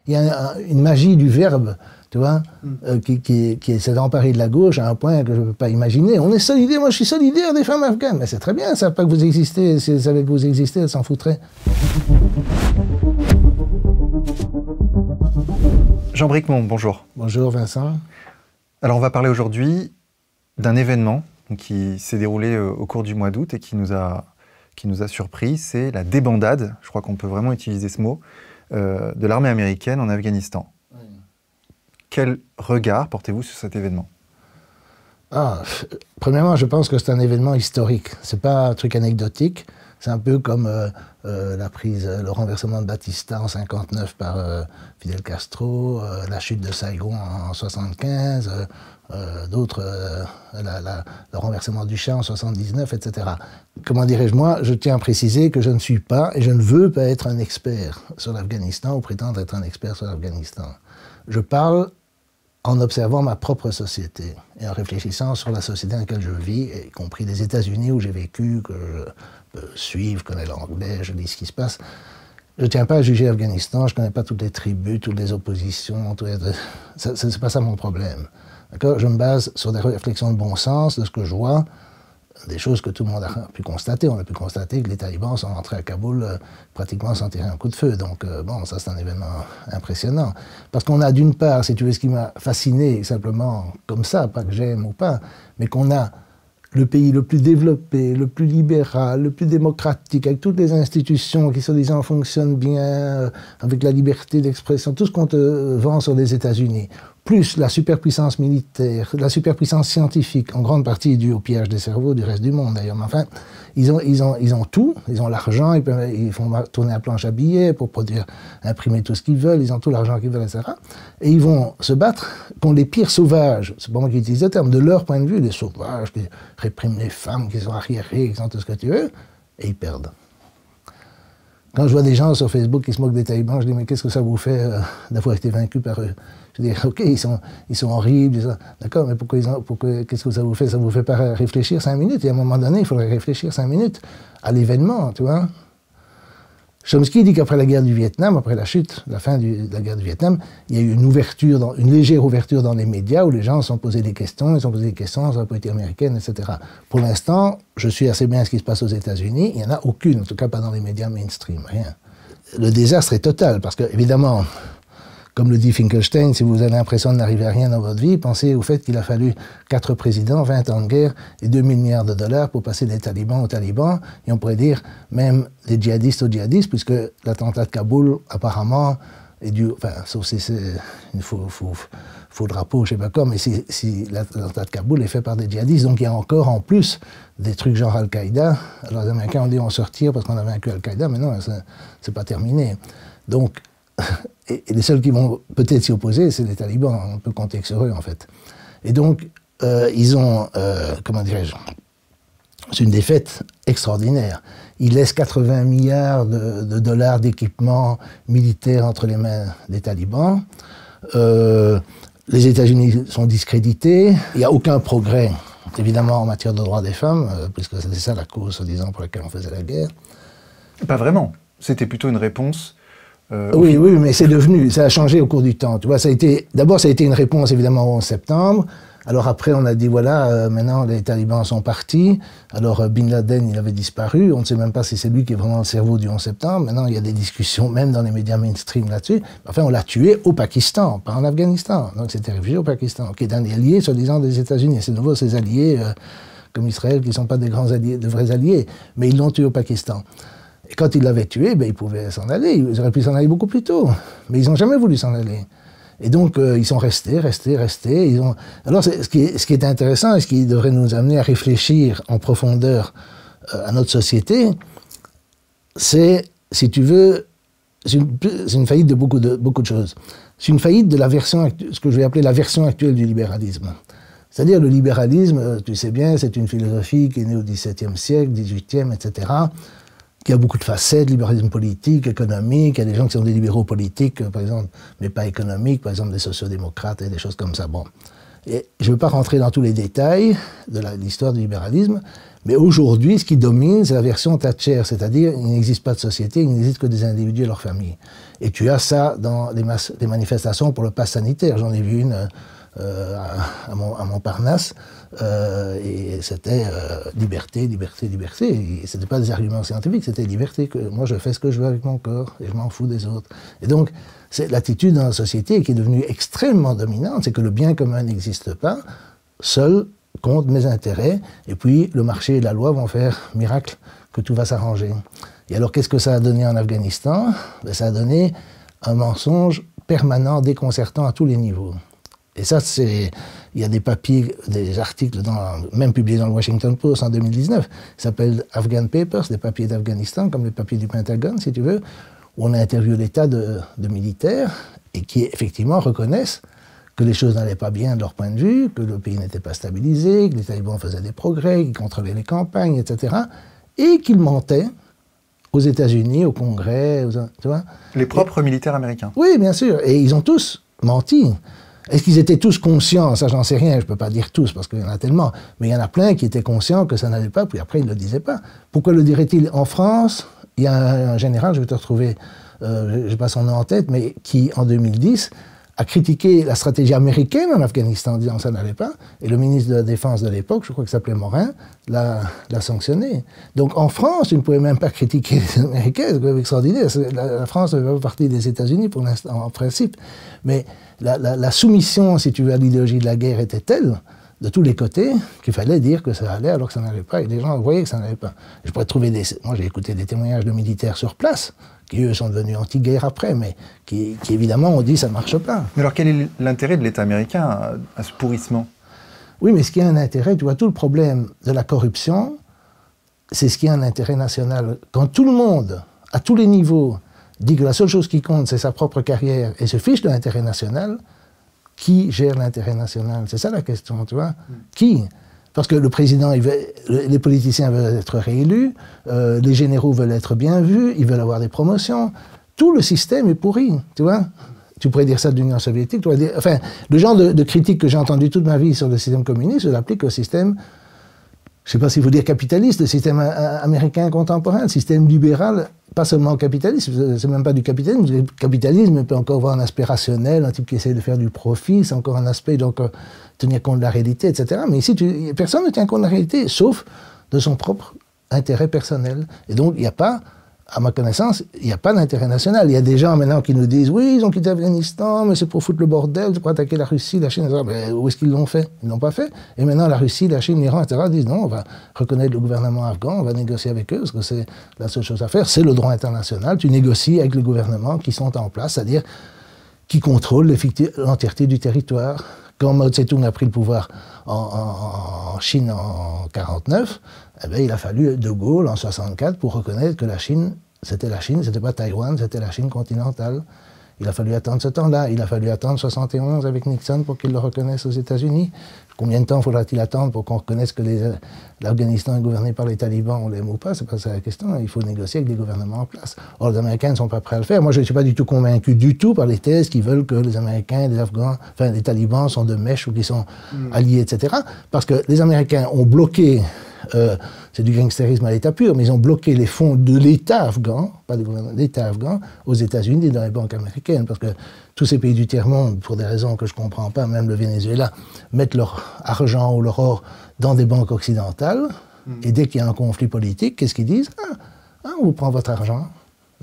Il y a une magie du verbe, tu vois, qui s'est emparée de la gauche à un point que je ne peux pas imaginer. On est solidaire, moi je suis solidaire des femmes afghanes. Mais c'est très bien, elles ne savent pas que vous existez. Si elles savaient que vous existez, elles s'en foutraient. Jean Bricmont, bonjour. Bonjour Vincent. Alors on va parler aujourd'hui d'un événement qui s'est déroulé au cours du mois d'août et qui nous a surpris, c'est la débandade, je crois qu'on peut vraiment utiliser ce mot, de l'armée américaine en Afghanistan. Oui. Quel regard portez-vous sur cet événement? Premièrement, je pense que c'est un événement historique. C'est pas un truc anecdotique. C'est un peu comme le renversement de Batista en 1959 par Fidel Castro, la chute de Saigon en 1975, le renversement du Shah en 1979, etc. Comment dirais-je, moi, je tiens à préciser que je ne suis pas et je ne veux pas être un expert sur l'Afghanistan ou prétendre être un expert sur l'Afghanistan. Je parle en observant ma propre société et en réfléchissant sur la société dans laquelle je vis, y compris les États-Unis où j'ai vécu, que je peux suivre, je connais l'anglais, je lis ce qui se passe. Je ne tiens pas à juger l'Afghanistan, je ne connais pas toutes les tribus, toutes les oppositions, c'est pas ça mon problème. Je me base sur des réflexions de bon sens, de ce que je vois, des choses que tout le monde a pu constater. On a pu constater que les talibans sont rentrés à Kaboul pratiquement sans tirer un coup de feu. Donc bon, ça c'est un événement impressionnant. Parce qu'on a d'une part, si tu veux, ce qui m'a fasciné simplement comme ça, pas que j'aime ou pas, mais qu'on a le pays le plus développé, le plus libéral, le plus démocratique, avec toutes les institutions qui soi-disant fonctionnent bien, avec la liberté d'expression, tout ce qu'on te vend sur les États-Unis, plus la superpuissance militaire, la superpuissance scientifique, en grande partie due au pillage des cerveaux du reste du monde d'ailleurs, mais enfin, ils ont tout, ils ont l'argent, ils font tourner la planche à billets pour produire, imprimer tout ce qu'ils veulent, ils ont tout l'argent qu'ils veulent, etc. Et ils vont se battre contre les pires sauvages, c'est pas moi qui utilise le terme, de leur point de vue, les sauvages qui répriment les femmes, qui sont arriérées, qui sont tout ce que tu veux, et ils perdent. Quand je vois des gens sur Facebook qui se moquent des talibans, je dis mais qu'est-ce que ça vous fait d'avoir été vaincu par eux? Je dis ok, ils sont horribles, d'accord, mais qu'est-ce que ça vous fait? Ça vous fait pas réfléchir 5 minutes? Et à un moment donné, il faudrait réfléchir 5 minutes à l'événement, tu vois. Chomsky dit qu'après la guerre du Vietnam, après la chute, la fin de la guerre du Vietnam, il y a eu une légère ouverture dans les médias où les gens se sont posés des questions, sur la politique américaine, etc. Pour l'instant, je suis assez bien ce qui se passe aux États-Unis, il n'y en a aucune, en tout cas pas dans les médias mainstream, rien. Le désastre est total, parce que, évidemment, comme le dit Finkelstein, si vous avez l'impression de n'arriver à rien dans votre vie, pensez au fait qu'il a fallu 4 présidents, 20 ans de guerre et 2000 milliards de dollars pour passer des talibans aux talibans, et on pourrait dire même des djihadistes aux djihadistes, puisque l'attentat de Kaboul, apparemment, est dû, enfin, sauf si c'est une faux drapeau, je sais pas quoi, mais si l'attentat de Kaboul est fait par des djihadistes, donc il y a encore en plus des trucs genre Al-Qaïda. Alors les Américains ont dit on sortir parce qu'on a vaincu Al-Qaïda, mais non, c'est pas terminé. Donc, et les seuls qui vont peut-être s'y opposer, c'est les talibans. On peut compter sur eux, en fait. Et donc, ils ont, comment dirais-je, c'est une défaite extraordinaire. Ils laissent 80 milliards de dollars d'équipement militaire entre les mains des talibans. Les États-Unis sont discrédités. Il n'y a aucun progrès, évidemment, en matière de droits des femmes, puisque c'était ça la cause, soi-disant, pour laquelle on faisait la guerre. Pas vraiment. C'était plutôt une réponse... Oui, mais c'est devenu, ça a changé au cours du temps. Tu vois, d'abord, ça a été une réponse évidemment au 11 septembre. Alors après, on a dit voilà, maintenant les talibans sont partis. Alors Bin Laden, il avait disparu. On ne sait même pas si c'est lui qui est vraiment le cerveau du 11 septembre. Maintenant, il y a des discussions, même dans les médias mainstream là-dessus. Enfin, on l'a tué au Pakistan, pas en Afghanistan. Donc c'était réfugié au Pakistan, qui est un allié, soi-disant, des États-Unis. C'est de nouveau ces alliés, comme Israël, qui ne sont pas des grands alliés, de vrais alliés, mais ils l'ont tué au Pakistan. Et quand ils l'avaient tué, ben, ils pouvaient s'en aller. Ils auraient pu s'en aller beaucoup plus tôt. Mais ils n'ont jamais voulu s'en aller. Et donc, ils sont restés. Alors, ce qui est intéressant et ce qui devrait nous amener à réfléchir en profondeur à notre société, c'est, si tu veux, c'est une faillite de beaucoup de choses. C'est une faillite de la version, ce que je vais appeler la version actuelle du libéralisme. C'est-à-dire, le libéralisme, tu sais bien, c'est une philosophie qui est née au XVIIe siècle, XVIIIe, etc., qui a beaucoup de facettes, libéralisme politique, économique. Il y a des gens qui sont des libéraux politiques, par exemple, mais pas économiques, par exemple des sociodémocrates et des choses comme ça. Bon. Et je ne veux pas rentrer dans tous les détails de l'histoire du libéralisme, mais aujourd'hui, ce qui domine, c'est la version Thatcher, c'est-à-dire il n'existe pas de société, il n'existe que des individus et leurs familles. Et tu as ça dans les manifestations pour le pass sanitaire. J'en ai vu une à Montparnasse, et c'était liberté, liberté, liberté. Et ce n'était pas des arguments scientifiques, c'était liberté. Que moi, je fais ce que je veux avec mon corps et je m'en fous des autres. Et donc, c'est l'attitude dans la société qui est devenue extrêmement dominante, c'est que le bien commun n'existe pas, seul compte mes intérêts, et puis le marché et la loi vont faire miracle que tout va s'arranger. Et alors, qu'est-ce que ça a donné en Afghanistan? Ben, ça a donné un mensonge permanent, déconcertant à tous les niveaux. Et ça, il y a des papiers, des articles, même publiés dans le Washington Post en 2019, qui s'appellent Afghan Papers, des papiers d'Afghanistan, comme les papiers du Pentagone, si tu veux, où on a interviewé des tas de militaires, et qui, effectivement, reconnaissent que les choses n'allaient pas bien de leur point de vue, que le pays n'était pas stabilisé, que les talibans faisaient des progrès, qu'ils contrôlaient les campagnes, etc., et qu'ils mentaient aux États-Unis, au Congrès, tu vois. Les propres militaires américains. Oui, bien sûr, et ils ont tous menti. Est-ce qu'ils étaient tous conscients? Ça, j'en sais rien, je ne peux pas dire tous, parce qu'il y en a tellement. Mais il y en a plein qui étaient conscients que ça n'allait pas, puis après, ils ne le disaient pas. Pourquoi le dirait-il? En France, il y a un général, je vais te retrouver, je n'ai pas son nom en tête, mais qui, en 2010, a critiqué la stratégie américaine en Afghanistan en disant que ça n'allait pas, et le ministre de la Défense de l'époque, je crois qu'il s'appelait Morin, l'a sanctionné. Donc en France, tu ne pouvais même pas critiquer les Américains, c'est extraordinaire. La France ne fait pas partie des États-Unis pour l'instant, en principe. Mais la soumission, si tu veux, à l'idéologie de la guerre était telle, de tous les côtés, qu'il fallait dire que ça allait alors que ça n'allait pas, et les gens voyaient que ça n'allait pas. Je pourrais trouver moi j'ai écouté des témoignages de militaires sur place, qui eux sont devenus anti-guerre après, mais qui évidemment ont dit ça ne marche pas. Mais alors quel est l'intérêt de l'État américain à ce pourrissement? Oui, mais ce qui a un intérêt, tu vois, tout le problème de la corruption, c'est ce qui a un intérêt national. Quand tout le monde, à tous les niveaux, dit que la seule chose qui compte, c'est sa propre carrière, et se fiche de l'intérêt national, qui gère l'intérêt national? C'est ça la question, tu vois. Qui? Parce que le président, les politiciens veulent être réélus, les généraux veulent être bien vus, ils veulent avoir des promotions. Tout le système est pourri, tu vois. Tu pourrais dire ça de l'Union soviétique. Tu pourrais dire, enfin, le genre de critique que j'ai entendu toute ma vie sur le système communiste, je l'applique au système, je ne sais pas s'il faut dire capitaliste, le système américain contemporain, le système libéral, pas seulement capitaliste, c'est même pas du capitalisme. Le capitalisme peut encore avoir un aspect rationnel, un type qui essaie de faire du profit, c'est encore un aspect, donc tenir compte de la réalité, etc. Mais ici, personne ne tient compte de la réalité, sauf de son propre intérêt personnel. Et donc, il n'y a pas, à ma connaissance, il n'y a pas d'intérêt national. Il y a des gens maintenant qui nous disent « Oui, ils ont quitté l'Afghanistan, mais c'est pour foutre le bordel, c'est pour attaquer la Russie, la Chine, etc. » Mais où est-ce qu'ils l'ont fait? Ils ne l'ont pas fait. Et maintenant, la Russie, la Chine, l'Iran, etc. disent « Non, on va reconnaître le gouvernement afghan, on va négocier avec eux, parce que c'est la seule chose à faire. C'est le droit international. Tu négocies avec les gouvernements qui sont en place, c'est-à-dire qui contrôlent l'entièreté du territoire. » Quand Mao Tse-tung a pris le pouvoir en Chine en 1949, eh bien, il a fallu De Gaulle en 1964 pour reconnaître que la Chine, c'était pas Taïwan, c'était la Chine continentale. Il a fallu attendre ce temps-là. Il a fallu attendre 1971 avec Nixon pour qu'il le reconnaisse aux États-Unis. Combien de temps faudra-t-il attendre pour qu'on reconnaisse que l'Afghanistan est gouverné par les talibans, on l'aime ou pas? C'est pas ça la question. Il faut négocier avec des gouvernements en place. Or, les Américains ne sont pas prêts à le faire. Moi, je ne suis pas du tout convaincu du tout par les thèses qui veulent que les Américains, les Afghans, enfin les talibans sont de mèche ou qu'ils sont alliés, etc. Parce que les Américains ont bloqué, c'est du gangstérisme à l'état pur, mais ils ont bloqué les fonds de l'État afghan, pas du gouvernement, l'État afghan, aux États-Unis et dans les banques américaines. Parce que tous ces pays du tiers-monde, pour des raisons que je ne comprends pas, même le Venezuela, mettent leur argent ou leur or dans des banques occidentales, et dès qu'il y a un conflit politique, qu'est-ce qu'ils disent? On vous prend votre argent.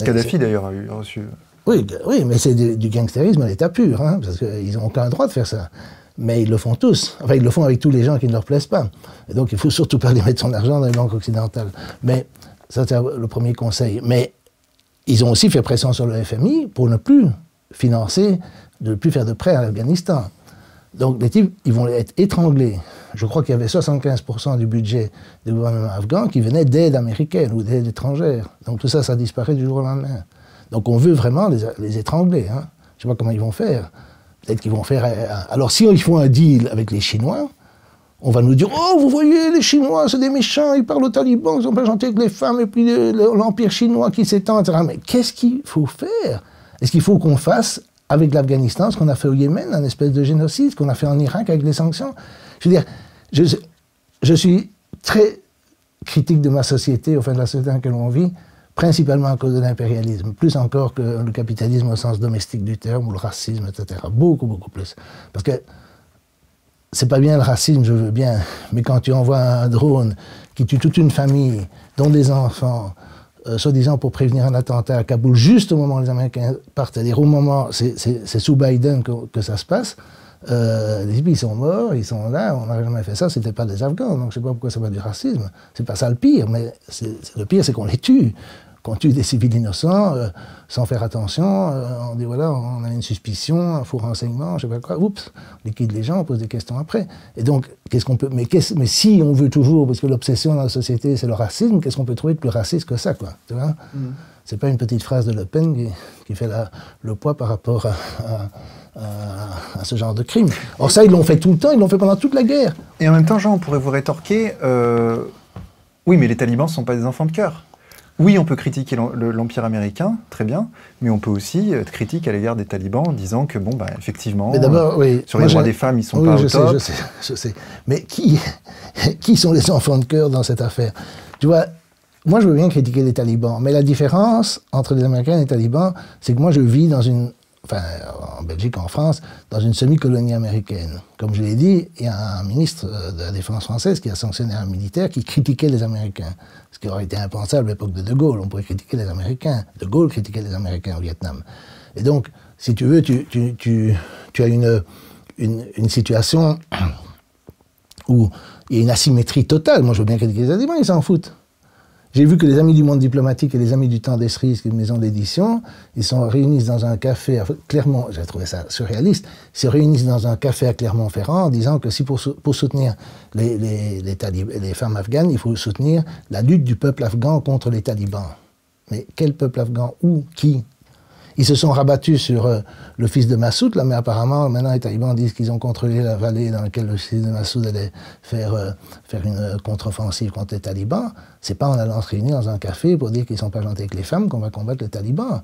Kadhafi, d'ailleurs, a reçu... Oui, mais c'est du gangstérisme à l'état pur, hein, parce qu'ils n'ont aucun droit de faire ça. Mais ils le font tous. Enfin, ils le font avec tous les gens qui ne leur plaisent pas. Et donc, il ne faut surtout pas les mettre son argent dans les banques occidentales. Mais ça, c'est le premier conseil. Mais ils ont aussi fait pression sur le FMI pour ne plus financer, de ne plus faire de prêts à l'Afghanistan. Donc, les types, ils vont être étranglés. Je crois qu'il y avait 75% du budget du gouvernement afghan qui venait d'aide américaine ou d'aide étrangère. Donc, tout ça, ça disparaît du jour au lendemain. Donc, on veut vraiment les étrangler. Hein. Je ne sais pas comment ils vont faire. Peut-être qu'ils vont faire... Alors, si ils font un deal avec les Chinois, on va nous dire « Oh, vous voyez, les Chinois, c'est des méchants, ils parlent aux talibans, ils sont pas gentils avec les femmes, et puis l'empire chinois qui s'étend, etc. » Mais qu'est-ce qu'il faut faire? Est-ce qu'il faut qu'on fasse avec l'Afghanistan, ce qu'on a fait au Yémen, un espèce de génocide, ce qu'on a fait en Irak avec les sanctions. Je veux dire, je suis très critique de ma société, au fin de la société dans laquelle on vit, principalement à cause de l'impérialisme, plus encore que le capitalisme au sens domestique du terme, ou le racisme, etc. Beaucoup, beaucoup plus. Parce que c'est pas bien le racisme, je veux bien, mais quand tu envoies un drone qui tue toute une famille, dont des enfants, soi-disant pour prévenir un attentat à Kaboul, juste au moment où les Américains partent, c'est-à-dire au moment, c'est sous Biden que ça se passe, les types, ils sont morts, ils sont là, on n'aurait jamais fait ça, c'était pas des Afghans, donc je sais pas pourquoi c'est pas du racisme. C'est pas ça le pire, mais le pire, c'est qu'on les tue. Qu'on tue des civils innocents, sans faire attention, on dit voilà, on a une suspicion, un faux renseignement, je sais pas quoi, oups, on liquide les gens, on pose des questions après. Et donc, qu'est-ce qu'on peut. Mais si on veut toujours, parce que l'obsession dans la société, c'est le racisme, qu'est-ce qu'on peut trouver de plus raciste que ça, quoi, tu vois? C'est pas une petite phrase de Le Pen qui fait le poids par rapport à ce genre de crime. Or, ça, ils l'ont fait tout le temps, ils l'ont fait pendant toute la guerre. Et en même temps, Jean, on pourrait vous rétorquer oui, mais les talibans ne sont pas des enfants de cœur. Oui, on peut critiquer l'Empire américain, très bien, mais on peut aussi être critique à l'égard des talibans en disant que, bon, bah, effectivement, oui, sur les droits des femmes, ils sont pas au top. Je sais. Mais qui sont les enfants de cœur dans cette affaire? Tu vois, moi, je veux bien critiquer les talibans, mais la différence entre les Américains et les talibans, c'est que moi, je vis dans en Belgique, en France, dans une semi-colonie américaine. Comme je l'ai dit, il y a un ministre de la Défense française qui a sanctionné un militaire qui critiquait les Américains. Ce qui aurait été impensable à l'époque de De Gaulle. On pourrait critiquer les Américains. De Gaulle critiquait les Américains au Vietnam. Et donc, si tu veux, tu as une situation où il y a une asymétrie totale. Moi, je veux bien critiquer les talibans, ils s'en foutent. J'ai vu que les Amis du Monde diplomatique et les Amis du Temps d'Estrie, qui est une maison d'édition, ils sont réunis dans un café à Clermont, j'ai trouvé ça surréaliste, ils se réunissent dans un café à Clermont-Ferrand en disant que si pour soutenir les femmes afghanes, il faut soutenir la lutte du peuple afghan contre les talibans. Mais quel peuple afghan? Où? Qui? Ils se sont rabattus sur le fils de Massoud, là, mais apparemment, maintenant, les talibans disent qu'ils ont contrôlé la vallée dans laquelle le fils de Massoud allait faire une contre-offensive contre les talibans. C'est pas en allant se réunir dans un café pour dire qu'ils sont pas gentils avec les femmes qu'on va combattre les talibans.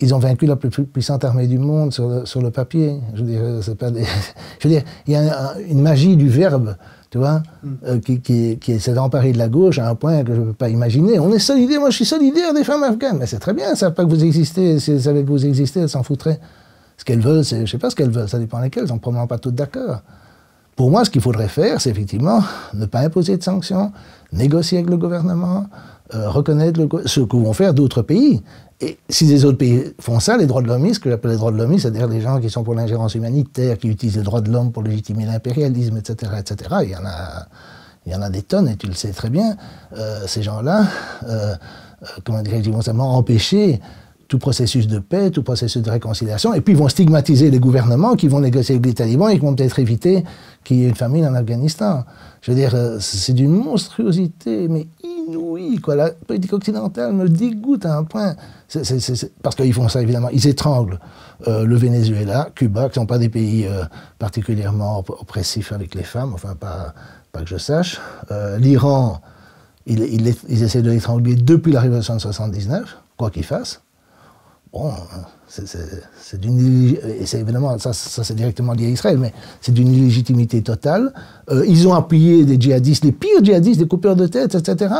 Ils ont vaincu la plus puissante armée du monde sur le papier. Je veux dire, c'est pas des... Je veux dire, il y a une magie du verbe, tu vois, qui s'est emparée de la gauche à un point que je ne peux pas imaginer. On est solidaire, moi je suis solidaire des femmes afghanes. Mais c'est très bien, elles ne savent pas que vous existez. Si elles savaient que vous existez, elles s'en foutraient. Ce qu'elles veulent, je ne sais pas ce qu'elles veulent, ça dépend lesquelles, elles ne sont probablement pas toutes d'accord. Pour moi, ce qu'il faudrait faire, c'est effectivement ne pas imposer de sanctions, négocier avec le gouvernement, reconnaître ce que vont faire d'autres pays. Et si les autres pays font ça, les droits de l'homme, ce que j'appelle les droits de l'homme, c'est-à-dire les gens qui sont pour l'ingérence humanitaire, qui utilisent les droits de l'homme pour légitimer l'impérialisme, etc., etc., il y en a des tonnes, et tu le sais très bien, ces gens-là, comment dirais-je, ils vont simplement empêcher tout processus de paix, tout processus de réconciliation, et puis ils vont stigmatiser les gouvernements qui vont négocier avec les talibans et qui vont peut-être éviter qu'il y ait une famine en Afghanistan. Je veux dire, c'est d'une monstruosité, mais inouïe, quoi. La politique occidentale me dégoûte à un point. Parce qu'ils font ça, évidemment. Ils étranglent le Venezuela, Cuba, qui ne sont pas des pays particulièrement oppressifs avec les femmes, enfin, pas que je sache. L'Iran, ils essaient de l'étrangler depuis la révolution de 79, quoi qu'ils fassent. Bon, c'est d'une... Et c'est évidemment, ça c'est directement lié à Israël, mais c'est d'une illégitimité totale. Ils ont appuyé des djihadistes, les pires djihadistes, des coupeurs de tête, etc.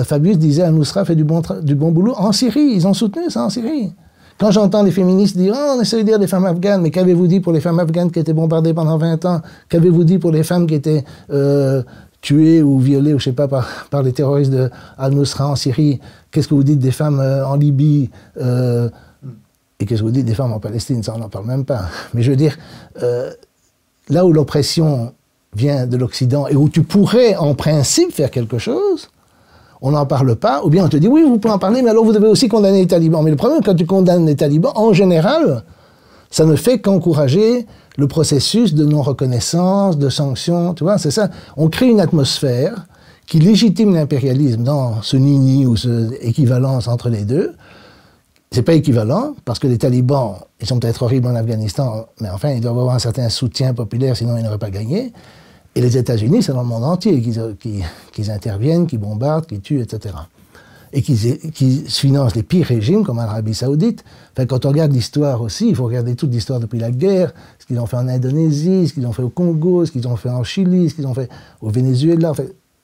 Fabius disait, Al-Nusra fait du bon boulot en Syrie. Ils ont soutenu ça en Syrie. Quand j'entends les féministes dire « Oh, on essaie de dire des femmes afghanes », mais qu'avez-vous dit pour les femmes afghanes qui étaient bombardées pendant 20 ans? Qu'avez-vous dit pour les femmes qui étaient tuées ou violées, ou je sais pas, par les terroristes de Al-Nusra en Syrie? Qu'est-ce que vous dites des femmes en Libye et qu'est-ce que vous dites des femmes en Palestine? Ça, on n'en parle même pas. Mais je veux dire, là où l'oppression vient de l'Occident et où tu pourrais, en principe, faire quelque chose, on n'en parle pas, ou bien on te dit, oui, vous pouvez en parler, mais alors vous devez aussi condamner les talibans. Mais le problème, quand tu condamnes les talibans, en général, ça ne fait qu'encourager le processus de non-reconnaissance, de sanctions, tu vois, c'est ça. On crée une atmosphère qui légitime l'impérialisme dans ce nini ou ce équivalence entre les deux. C'est pas équivalent, parce que les talibans, ils sont peut-être horribles en Afghanistan, mais enfin, ils doivent avoir un certain soutien populaire, sinon ils n'auraient pas gagné. Et les États-Unis, c'est dans le monde entier qu'ils interviennent, qu'ils bombardent, qu'ils tuent, etc. et qui financent les pires régimes, comme en Arabie Saoudite. Enfin, quand on regarde l'histoire aussi, il faut regarder toute l'histoire depuis la guerre, ce qu'ils ont fait en Indonésie, ce qu'ils ont fait au Congo, ce qu'ils ont fait en Chili, ce qu'ils ont fait au Venezuela. Enfin,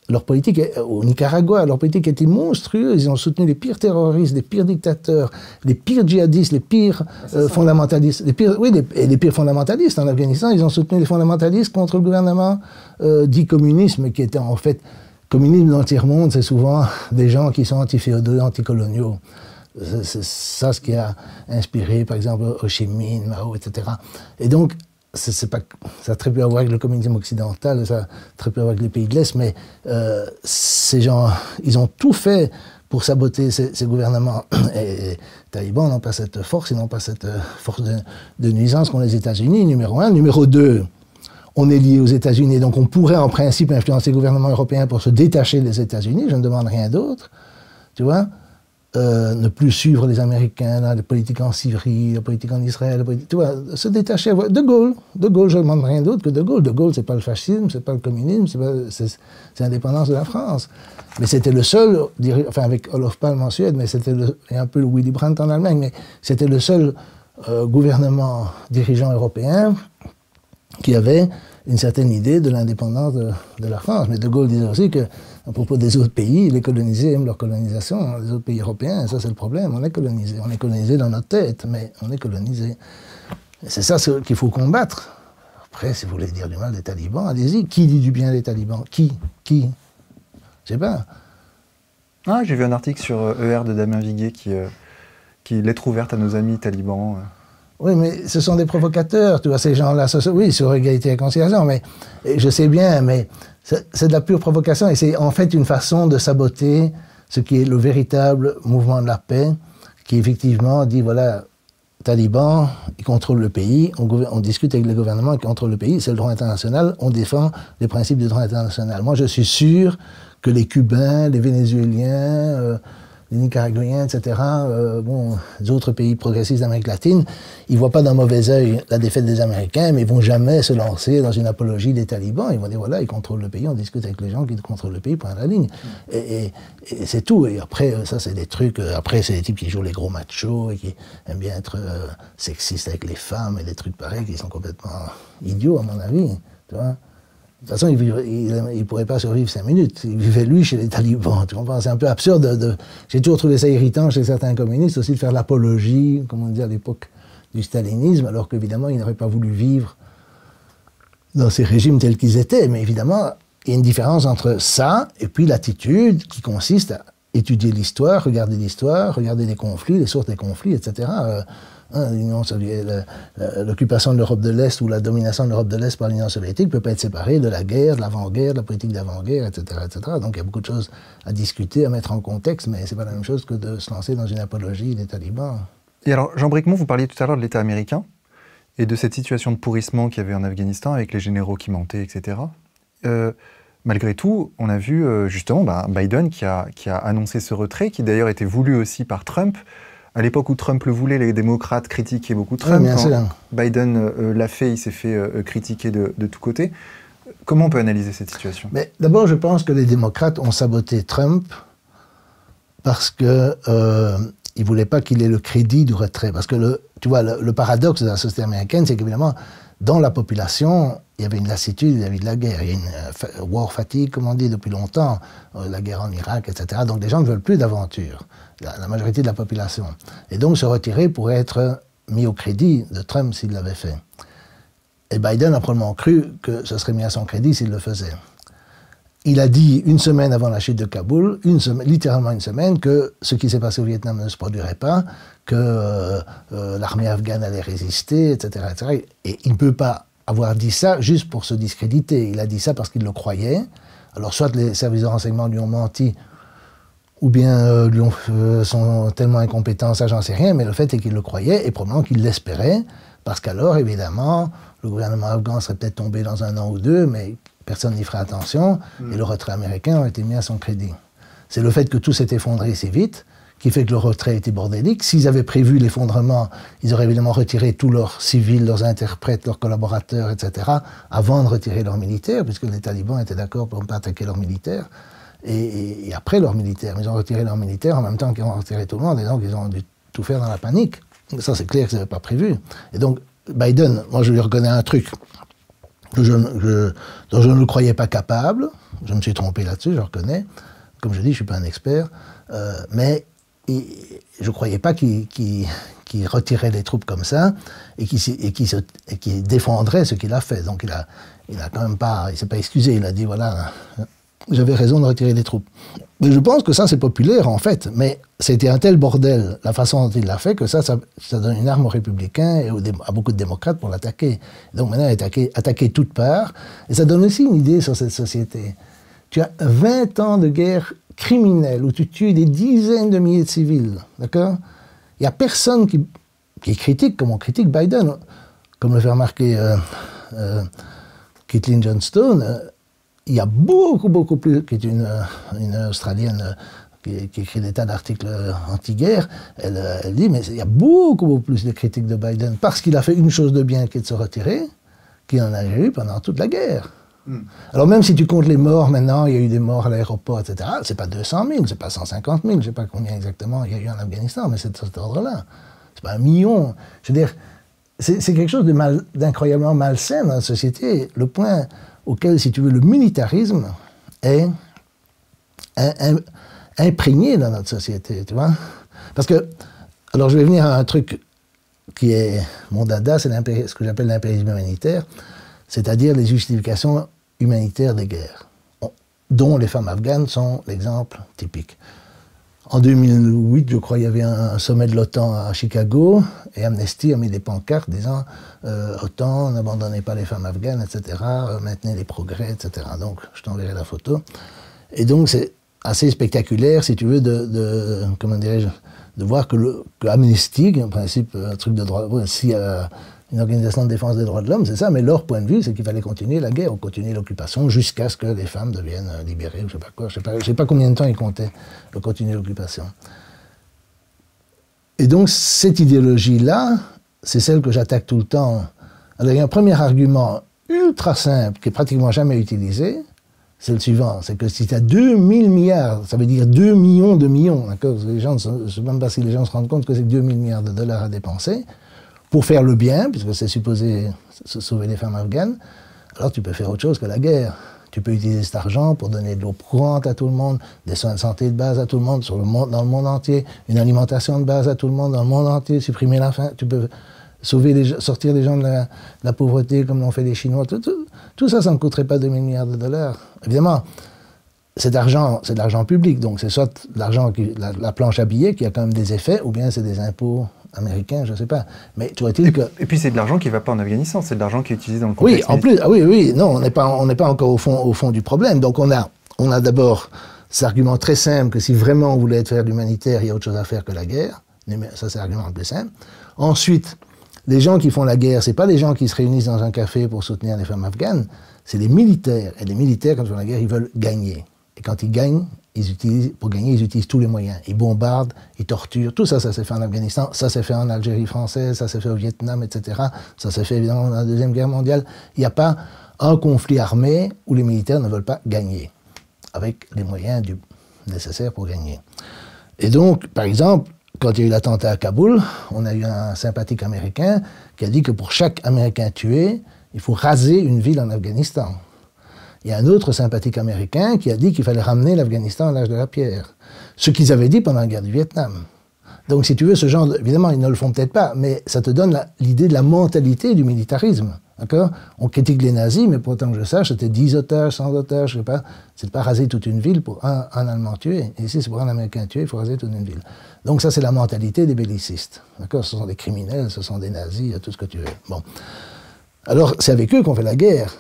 leur politique, au Nicaragua, leur politique était monstrueuse. Ils ont soutenu les pires terroristes, les pires dictateurs, les pires djihadistes, les pires fondamentalistes. Les pires fondamentalistes en Afghanistan, ils ont soutenu les fondamentalistes contre le gouvernement dit communisme, qui était en fait... Communisme dans le tiers-monde, c'est souvent des gens qui sont anti-féodaux, anticoloniaux. C'est ça ce qui a inspiré, par exemple, Ho Chi Minh, Mao, etc. Et donc, ça a très peu à voir avec le communisme occidental, ça a très peu à voir avec les pays de l'Est, mais ces gens, ils ont tout fait pour saboter ces gouvernements. Et les talibans n'ont pas cette force, ils n'ont pas cette force de nuisance qu'ont les États-Unis, numéro un. Numéro deux, on est lié aux États-Unis, donc on pourrait en principe influencer les gouvernements européens pour se détacher des États-Unis, je ne demande rien d'autre, tu vois. Ne plus suivre les Américains dans les politiques en Syrie, la politique en Israël, tu vois, se détacher. De Gaulle, je ne demande rien d'autre que De Gaulle. De Gaulle, c'est pas le fascisme, c'est pas le communisme, c'est l'indépendance de la France. Mais c'était le seul, enfin avec Olof Palme en Suède, mais c'était et un peu le Willy Brandt en Allemagne, mais c'était le seul gouvernement dirigeant européen qui avait une certaine idée de l'indépendance de la France. Mais De Gaulle disait aussi que, à propos des autres pays, les colonisés aiment leur colonisation, les autres pays européens, ça c'est le problème, on est colonisé dans notre tête, mais on est colonisé. C'est ça qu'il faut combattre. Après, si vous voulez dire du mal des talibans, allez-y. Qui dit du bien des talibans? Qui? Je sais pas. Ah, j'ai vu un article sur ER de Damien Viguier qui lettre ouverte à nos amis talibans. Oui, mais ce sont des provocateurs, tu vois, ces gens-là. Oui, sur égalité et réconciliation, mais je sais bien, mais c'est de la pure provocation et c'est en fait une façon de saboter ce qui est le véritable mouvement de la paix, qui effectivement dit, voilà, talibans, ils contrôlent le pays, on discute avec les gouvernements qui contrôlent le pays, c'est le droit international, on défend les principes du droit international. Moi, je suis sûr que les Cubains, les Vénézuéliens, les Nicaraguayens, etc., les autres pays progressistes d'Amérique latine, ils ne voient pas d'un mauvais œil la défaite des Américains, mais ils ne vont jamais se lancer dans une apologie des talibans. Ils vont dire, voilà, ils contrôlent le pays, on discute avec les gens qui contrôlent le pays, point à la ligne. Et c'est tout. Et après, ça, c'est des trucs... Après, c'est des types qui jouent les gros machos et qui aiment bien être sexistes avec les femmes et des trucs pareils qui sont complètement idiots, à mon avis. Tu vois. De toute façon, il ne pourrait pas survivre 5 minutes. Il vivait, lui, chez les talibans. Tu comprends? C'est un peu absurde. J'ai toujours trouvé ça irritant chez certains communistes aussi de faire l'apologie, comme on disait à l'époque, du stalinisme, alors qu'évidemment, ils n'auraient pas voulu vivre dans ces régimes tels qu'ils étaient. Mais évidemment, il y a une différence entre ça et puis l'attitude qui consiste à étudier l'histoire, regarder les conflits, les sources des conflits, etc. L'occupation de l'Europe de l'Est ou la domination de l'Europe de l'Est par l'Union soviétique ne peut pas être séparée de la guerre, de l'avant-guerre, de la politique d'avant-guerre, etc., etc. Donc il y a beaucoup de choses à discuter, à mettre en contexte, mais ce n'est pas la même chose que de se lancer dans une apologie des talibans. Et alors, Jean Bricmont, vous parliez tout à l'heure de l'État américain et de cette situation de pourrissement qu'il y avait en Afghanistan avec les généraux qui mentaient, etc. Malgré tout, on a vu justement Biden qui a annoncé ce retrait, qui d'ailleurs était voulu aussi par Trump. À l'époque où Trump le voulait, les démocrates critiquaient beaucoup Trump. Oui, quand Biden l'a fait, il s'est fait critiquer de tous côtés. Comment on peut analyser cette situation? Mais d'abord, je pense que les démocrates ont saboté Trump parce que ils ne voulaient pas qu'il ait le crédit du retrait. Parce que tu vois, le paradoxe de la société américaine, c'est qu'évidemment, dans la population, il y avait une lassitude vis-à-vis de la guerre. Il y a une war fatigue, comme on dit depuis longtemps, la guerre en Irak, etc. Donc les gens ne veulent plus d'aventure, la majorité de la population. Et donc se retirer pourrait être mis au crédit de Trump s'il l'avait fait. Et Biden a probablement cru que ce serait mis à son crédit s'il le faisait. Il a dit une semaine avant la chute de Kaboul, littéralement une semaine, que ce qui s'est passé au Vietnam ne se produirait pas, que l'armée afghane allait résister, etc., etc. Et il ne peut pas avoir dit ça juste pour se discréditer. Il a dit ça parce qu'il le croyait. Alors soit les services de renseignement lui ont menti, ou bien sont tellement incompétents, ça j'en sais rien, mais le fait est qu'il le croyait, et probablement qu'il l'espérait, parce qu'alors, évidemment, le gouvernement afghan serait peut-être tombé dans 1 an ou 2, mais personne n'y ferait attention, et le retrait américain aurait été mis à son crédit. C'est le fait que tout s'est effondré si vite, qui fait que le retrait était bordélique. S'ils avaient prévu l'effondrement, ils auraient évidemment retiré tous leurs civils, leurs interprètes, leurs collaborateurs, etc., avant de retirer leurs militaires, puisque les talibans étaient d'accord pour ne pas attaquer leurs militaires. et après leurs militaires. Ils ont retiré leurs militaires en même temps qu'ils ont retiré tout le monde, et donc ils ont dû tout faire dans la panique. Ça, c'est clair que ce n'était pas prévu. Et donc, Biden, moi, je lui reconnais un truc dont je ne le croyais pas capable. Je me suis trompé là-dessus, je reconnais. Comme je dis, je ne suis pas un expert. Mais je ne croyais pas qu'il retirait les troupes comme ça et qu'il défendrait ce qu'il a fait. Donc, il a quand même pas... Il ne s'est pas excusé. Il a dit, voilà, j'avais raison de retirer les troupes. Mais je pense que ça, c'est populaire, en fait. Mais c'était un tel bordel, la façon dont il l'a fait, que ça donne une arme aux républicains et à beaucoup de démocrates pour l'attaquer. Donc maintenant, il est attaqué de toutes parts. Et ça donne aussi une idée sur cette société. Tu as 20 ans de guerre criminelle où tu tues des dizaines de milliers de civils. D'accord ? Il n'y a personne qui critique comme on critique Biden. Comme le fait remarquer Kathleen Johnstone, il y a beaucoup plus, qui est une Australienne qui écrit des tas d'articles anti-guerre, elle dit, mais il y a beaucoup plus de critiques de Biden parce qu'il a fait une chose de bien qui est de se retirer, qu'il en a eu pendant toute la guerre. Alors même si tu comptes les morts maintenant, il y a eu des morts à l'aéroport, etc., c'est pas 200 000, c'est pas 150 000, je sais pas combien exactement il y a eu en Afghanistan, mais c'est de cet ordre-là. C'est pas 1 million. Je veux dire, c'est quelque chose d'incroyablement malsain dans la société, le point auquel, si tu veux, le militarisme est imprégné dans notre société, tu vois. Parce que, alors je vais venir à un truc qui est mon dada, c'est ce que j'appelle l'impérialisme humanitaire, c'est-à-dire les justifications humanitaires des guerres, dont les femmes afghanes sont l'exemple typique. En 2008, je crois, il y avait un sommet de l'OTAN à Chicago, et Amnesty a mis des pancartes disant OTAN, n'abandonnez pas les femmes afghanes, etc., maintenez les progrès, etc. Donc, je t'enverrai la photo. Et donc, c'est assez spectaculaire, si tu veux, comment dirais-je, de voir que Amnesty, en principe, un truc de droit, si une organisation de défense des droits de l'homme, c'est ça, mais leur point de vue, c'est qu'il fallait continuer la guerre, ou continuer l'occupation, jusqu'à ce que les femmes deviennent libérées, ou je sais pas quoi, je sais pas combien de temps ils comptaient de continuer l'occupation. Et donc, cette idéologie-là, c'est celle que j'attaque tout le temps. Alors, il y a un premier argument ultra simple, qui est pratiquement jamais utilisé, c'est le suivant, c'est que si tu as 2000 milliards, ça veut dire 2 millions de millions, d'accord? Les gens, je ne sais même pas si les gens se rendent compte que c'est 2000 milliards de dollars à dépenser, pour faire le bien, puisque c'est supposé sauver les femmes afghanes, alors tu peux faire autre chose que la guerre. Tu peux utiliser cet argent pour donner de l'eau courante à tout le monde, des soins de santé de base à tout le monde, dans le monde entier, une alimentation de base à tout le monde dans le monde entier, supprimer la faim. Tu peux sortir les gens de la pauvreté comme l'ont fait les Chinois. Tout ça, ça ne coûterait pas 2000 milliards de dollars. Évidemment, c'est de l'argent public, donc c'est soit de l'argent, la planche à billets qui a quand même des effets, ou bien c'est des impôts américains, je ne sais pas. Mais trouve-t-il que... Et puis c'est de l'argent qui ne va pas en Afghanistan, c'est de l'argent qui est utilisé dans le contexte. Oui, en plus, oui, non, on n'est pas encore au fond du problème. Donc on a d'abord cet argument très simple que si vraiment on voulait faire de l'humanitaire, il y a autre chose à faire que la guerre. Ça, c'est l'argument le plus simple. Ensuite, les gens qui font la guerre, ce n'est pas les gens qui se réunissent dans un café pour soutenir les femmes afghanes, c'est les militaires. Et les militaires, quand ils font la guerre, ils veulent gagner. Et quand ils gagnent, pour gagner, ils utilisent tous les moyens. Ils bombardent, ils torturent. Tout ça, ça s'est fait en Afghanistan, ça s'est fait en Algérie française, ça s'est fait au Vietnam, etc. Ça s'est fait évidemment dans la Deuxième Guerre mondiale. Il n'y a pas un conflit armé où les militaires ne veulent pas gagner, avec les moyens nécessaires pour gagner. Et donc, par exemple, quand il y a eu l'attentat à Kaboul, on a eu un sympathique américain qui a dit que pour chaque Américain tué, il faut raser une ville en Afghanistan. Il y a un autre sympathique américain qui a dit qu'il fallait ramener l'Afghanistan à l'âge de la pierre. Ce qu'ils avaient dit pendant la guerre du Vietnam. Donc, si tu veux, ce genre évidemment, ils ne le font peut-être pas, mais ça te donne l'idée de la mentalité du militarisme. D'accord ? On critique les nazis, mais pour autant que je sache, c'était 10 otages, 100 otages, je sais pas. C'est de pas raser toute une ville pour un Allemand tué. Et ici, c'est pour un Américain tué, il faut raser toute une ville. Donc ça, c'est la mentalité des bellicistes. D'accord ? Ce sont des criminels, ce sont des nazis, tout ce que tu veux. Bon. Alors, c'est avec eux qu'on fait la guerre.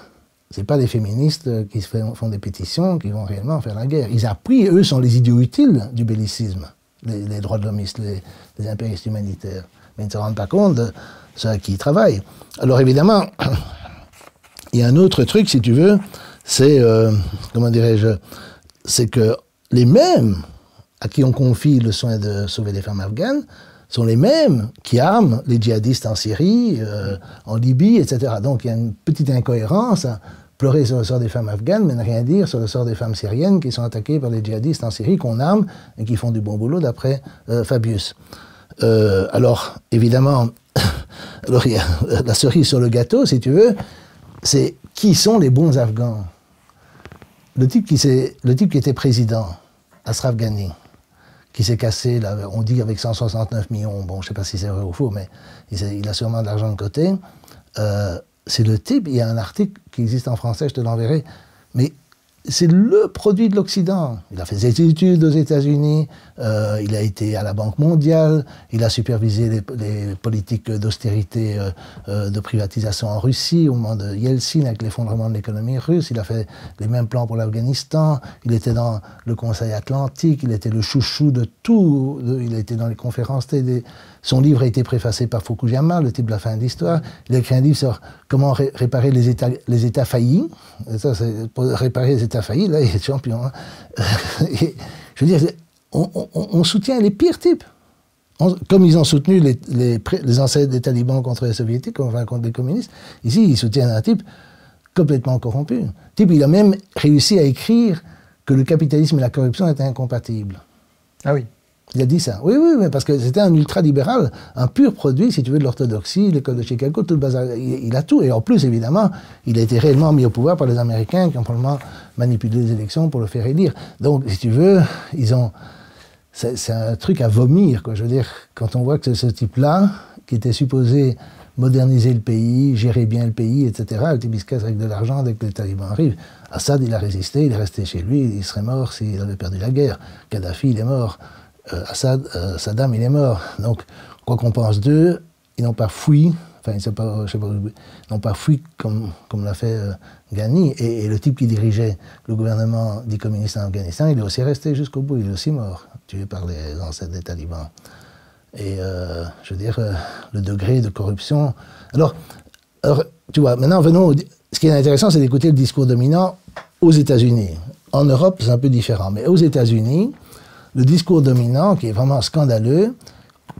C'est pas des féministes qui font des pétitions qui vont réellement faire la guerre. Ils appuient, eux, sont les idiots utiles du bellicisme, les droits de l'hommistes, les impérialistes humanitaires. Mais ils ne se rendent pas compte de ceux à qui ils travaillent. Alors évidemment, il y a un autre truc, si tu veux, c'est, comment dirais-je, c'est que les mêmes à qui on confie le soin de sauver les femmes afghanes sont les mêmes qui arment les djihadistes en Syrie, en Libye, etc. Donc il y a une petite incohérence pleurer sur le sort des femmes afghanes, mais ne rien dire sur le sort des femmes syriennes qui sont attaquées par les djihadistes en Syrie, qu'on arme et qui font du bon boulot, d'après Fabius. Alors, évidemment, alors, il y a la cerise sur le gâteau, si tu veux, c'est qui sont les bons Afghans. Le type qui était président, Ashraf Ghani, qui s'est cassé, là, on dit avec 169 millions, bon, je ne sais pas si c'est vrai ou faux, mais il a sûrement de l'argent de côté. C'est le type, il y a un article qui existe en français, je te l'enverrai, mais c'est le produit de l'Occident. Il a fait des études aux États-Unis, il a été à la Banque mondiale, il a supervisé les politiques d'austérité, de privatisation en Russie, au moment de Yeltsin, avec l'effondrement de l'économie russe. Il a fait les mêmes plans pour l'Afghanistan, il était dans le Conseil Atlantique, il était le chouchou de tout, il a été dans les conférences télé. Son livre a été préfacé par Fukuyama, le type de la fin de l'histoire. Il a écrit un livre sur comment réparer les États faillis. Et ça, c'est pour réparer les États faillis, là, il est champion. Hein. Et, je veux dire, on soutient les pires types. Comme ils ont soutenu les ancêtres des talibans contre les soviétiques, enfin contre les communistes, ici, ils soutiennent un type complètement corrompu. Le type, il a même réussi à écrire que le capitalisme et la corruption étaient incompatibles. Ah oui. Il a dit ça. Oui, mais parce que c'était un ultra-libéral, un pur produit, si tu veux, de l'orthodoxie, l'école de Chicago, tout le bazar. Il a tout. Et en plus, évidemment, il a été réellement mis au pouvoir par les Américains qui ont probablement manipulé les élections pour le faire élire. Donc, si tu veux, ils ont... C'est un truc à vomir, quoi. Je veux dire, quand on voit que ce type-là, qui était supposé moderniser le pays, gérer bien le pays, etc., le type, il se casse avec de l'argent dès que les talibans arrivent. Assad, il a résisté, il est resté chez lui, il serait mort s'il avait perdu la guerre. Kadhafi, il est mort. Saddam, il est mort. Donc, quoi qu'on pense d'eux, ils n'ont pas fui, enfin, ils n'ont pas fui comme l'a fait Ghani. Et le type qui dirigeait le gouvernement dit communiste en Afghanistan, il est aussi resté jusqu'au bout, il est aussi mort, tué par les ancêtres des talibans. Et je veux dire, le degré de corruption. Alors, tu vois, maintenant, venons. Ce qui est intéressant, c'est d'écouter le discours dominant aux États-Unis. En Europe, c'est un peu différent, mais aux États-Unis, le discours dominant, qui est vraiment scandaleux,